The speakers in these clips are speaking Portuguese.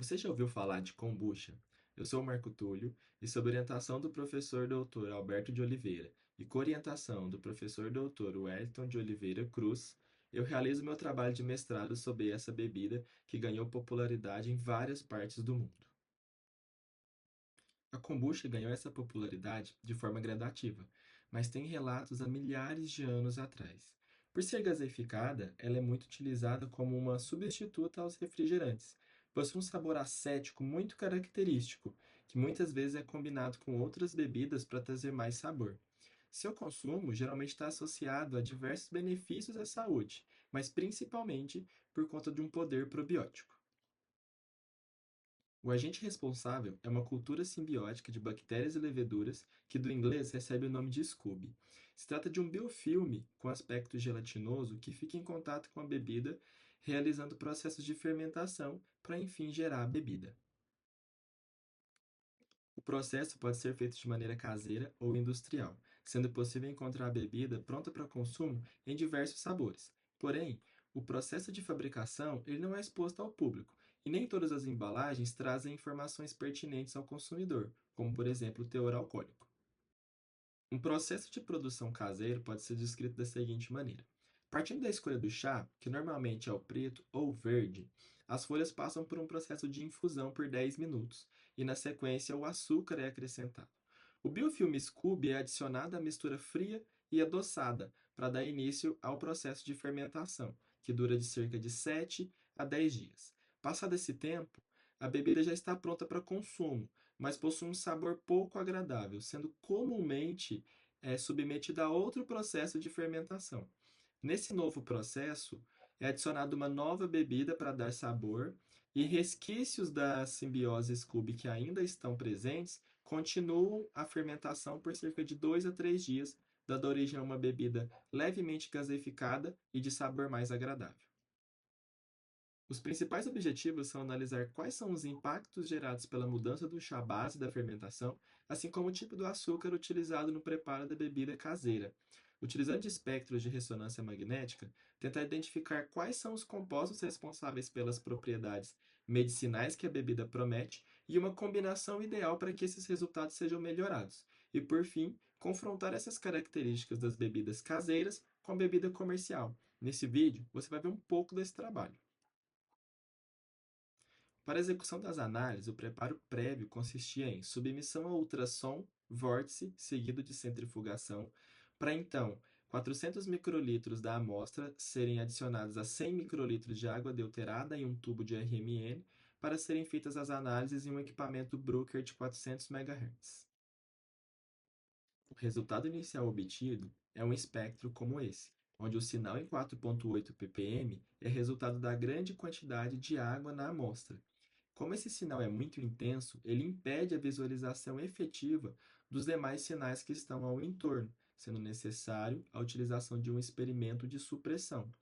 Você já ouviu falar de kombucha? Eu sou o Marco Túlio e, sob orientação do professor doutor Alberto de Oliveira e com orientação do professor doutor Wellington de Oliveira Cruz, eu realizo meu trabalho de mestrado sobre essa bebida que ganhou popularidade em várias partes do mundo. A kombucha ganhou essa popularidade de forma gradativa, mas tem relatos há milhares de anos atrás. Por ser gaseificada, ela é muito utilizada como uma substituta aos refrigerantes. Possui um sabor acético muito característico, que muitas vezes é combinado com outras bebidas para trazer mais sabor. Seu consumo geralmente está associado a diversos benefícios à saúde, mas principalmente por conta de um poder probiótico. O agente responsável é uma cultura simbiótica de bactérias e leveduras que do inglês recebe o nome de Scooby. Se trata de um biofilme com aspecto gelatinoso que fica em contato com a bebida, realizando processos de fermentação para enfim gerar a bebida. O processo pode ser feito de maneira caseira ou industrial, sendo possível encontrar a bebida pronta para consumo em diversos sabores. Porém, o processo de fabricação ele não é exposto ao público, e nem todas as embalagens trazem informações pertinentes ao consumidor, como por exemplo o teor alcoólico. Um processo de produção caseiro pode ser descrito da seguinte maneira: partindo da escolha do chá, que normalmente é o preto ou verde, as folhas passam por um processo de infusão por 10 minutos e, na sequência, o açúcar é acrescentado. O biofilme Scooby é adicionado à mistura fria e adoçada para dar início ao processo de fermentação, que dura de cerca de 7 a 10 dias. Passado esse tempo, a bebida já está pronta para consumo, mas possui um sabor pouco agradável, sendo comumente submetida a outro processo de fermentação. Nesse novo processo, é adicionada uma nova bebida para dar sabor, e resquícios da simbiose Scooby que ainda estão presentes continuam a fermentação por cerca de 2 a 3 dias, dando origem a uma bebida levemente gaseificada e de sabor mais agradável. Os principais objetivos são analisar quais são os impactos gerados pela mudança do chá base da fermentação, assim como o tipo do açúcar utilizado no preparo da bebida caseira. Utilizando espectros de ressonância magnética, tentar identificar quais são os compostos responsáveis pelas propriedades medicinais que a bebida promete e uma combinação ideal para que esses resultados sejam melhorados. E, por fim, confrontar essas características das bebidas caseiras com a bebida comercial. Nesse vídeo, você vai ver um pouco desse trabalho. Para a execução das análises, o preparo prévio consistia em submissão a ultrassom vórtice seguido de centrifugação, para então 400 microlitros da amostra serem adicionados a 100 microlitros de água adulterada em um tubo de RMN para serem feitas as análises em um equipamento Bruker de 400 MHz. O resultado inicial obtido é um espectro como esse, onde o sinal em 4.8 ppm é resultado da grande quantidade de água na amostra. Como esse sinal é muito intenso, ele impede a visualização efetiva dos demais sinais que estão ao entorno, sendo necessário a utilização de um experimento de supressão,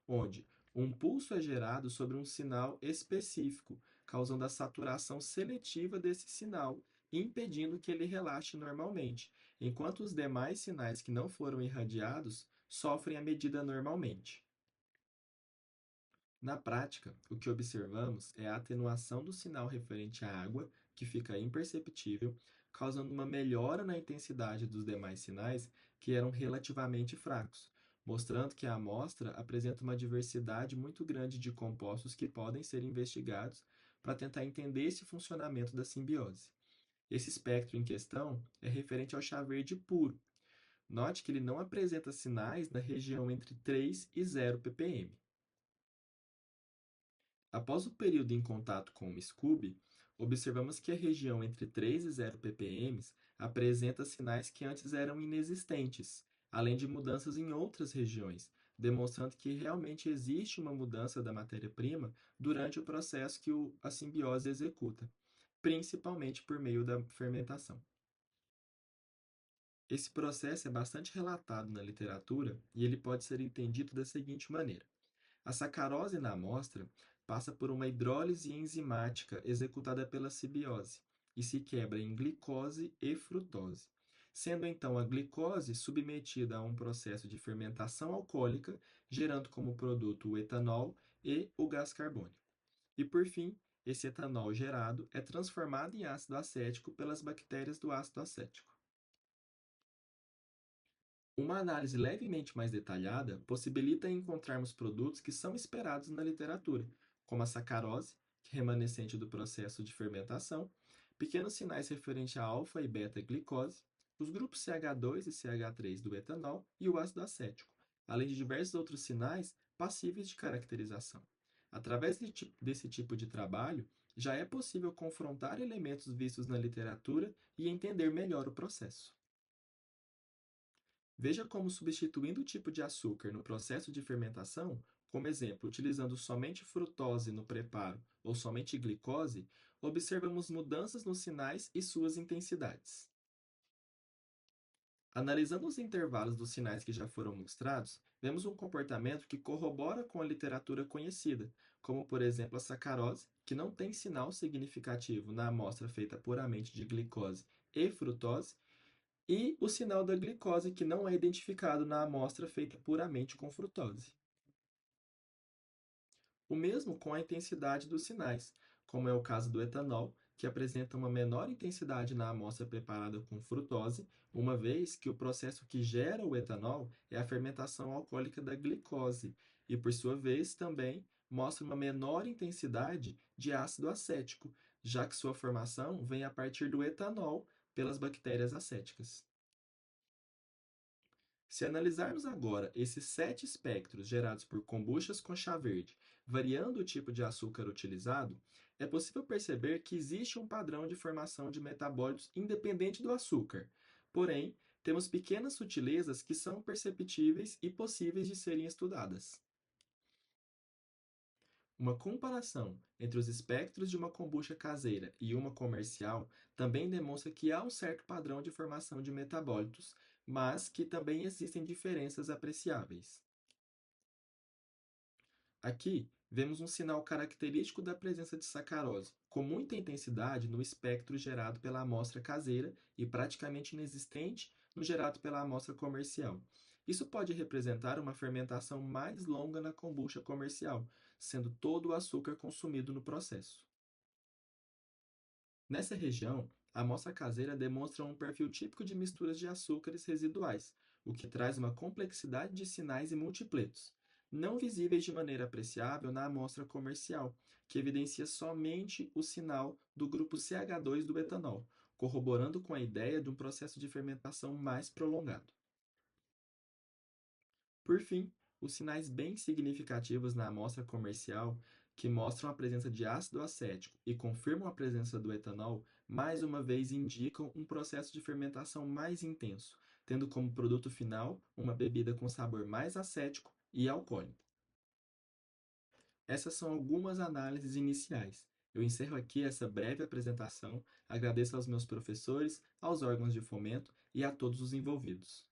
onde um pulso é gerado sobre um sinal específico, causando a saturação seletiva desse sinal, impedindo que ele relaxe normalmente, enquanto os demais sinais que não foram irradiados sofrem a medida normalmente. Na prática, o que observamos é a atenuação do sinal referente à água, que fica imperceptível, causando uma melhora na intensidade dos demais sinais, que eram relativamente fracos, mostrando que a amostra apresenta uma diversidade muito grande de compostos que podem ser investigados para tentar entender esse funcionamento da simbiose. Esse espectro em questão é referente ao chá verde puro. Note que ele não apresenta sinais na região entre 3 e 0 ppm. Após o período em contato com o Scooby, observamos que a região entre 3 e 0 ppm apresenta sinais que antes eram inexistentes, além de mudanças em outras regiões, demonstrando que realmente existe uma mudança da matéria-prima durante o processo que a simbiose executa, principalmente por meio da fermentação. Esse processo é bastante relatado na literatura e ele pode ser entendido da seguinte maneira: a sacarose na amostra passa por uma hidrólise enzimática executada pela simbiose e se quebra em glicose e frutose, sendo então a glicose submetida a um processo de fermentação alcoólica, gerando como produto o etanol e o gás carbônico. E por fim, esse etanol gerado é transformado em ácido acético pelas bactérias do ácido acético. Uma análise levemente mais detalhada possibilita encontrarmos produtos que são esperados na literatura, como a sacarose, que é remanescente do processo de fermentação, pequenos sinais referentes a alfa e beta-glicose, os grupos CH2 e CH3 do etanol e o ácido acético, além de diversos outros sinais passíveis de caracterização. Através desse tipo de trabalho, já é possível confrontar elementos vistos na literatura e entender melhor o processo. Veja como substituindo o tipo de açúcar no processo de fermentação, como exemplo, utilizando somente frutose no preparo ou somente glicose, observamos mudanças nos sinais e suas intensidades. Analisando os intervalos dos sinais que já foram mostrados, vemos um comportamento que corrobora com a literatura conhecida, como por exemplo a sacarose, que não tem sinal significativo na amostra feita puramente de glicose e frutose, e o sinal da glicose, que não é identificado na amostra feita puramente com frutose. O mesmo com a intensidade dos sinais, como é o caso do etanol, que apresenta uma menor intensidade na amostra preparada com frutose, uma vez que o processo que gera o etanol é a fermentação alcoólica da glicose, e por sua vez também mostra uma menor intensidade de ácido acético, já que sua formação vem a partir do etanol pelas bactérias acéticas. Se analisarmos agora esses 7 espectros gerados por kombuchas com chá verde, variando o tipo de açúcar utilizado, é possível perceber que existe um padrão de formação de metabólitos independente do açúcar. Porém, temos pequenas sutilezas que são perceptíveis e possíveis de serem estudadas. Uma comparação entre os espectros de uma kombucha caseira e uma comercial também demonstra que há um certo padrão de formação de metabólitos, mas que também existem diferenças apreciáveis. Aqui, vemos um sinal característico da presença de sacarose, com muita intensidade no espectro gerado pela amostra caseira e praticamente inexistente no gerado pela amostra comercial. Isso pode representar uma fermentação mais longa na kombucha comercial, sendo todo o açúcar consumido no processo. Nessa região, a amostra caseira demonstra um perfil típico de misturas de açúcares residuais, o que traz uma complexidade de sinais e multipletos, não visíveis de maneira apreciável na amostra comercial, que evidencia somente o sinal do grupo CH2 do etanol, corroborando com a ideia de um processo de fermentação mais prolongado. Por fim, os sinais bem significativos na amostra comercial, que mostram a presença de ácido acético e confirmam a presença do etanol, mais uma vez indicam um processo de fermentação mais intenso, tendo como produto final uma bebida com sabor mais acético e alcoólico. Essas são algumas análises iniciais. Eu encerro aqui essa breve apresentação, agradeço aos meus professores, aos órgãos de fomento e a todos os envolvidos.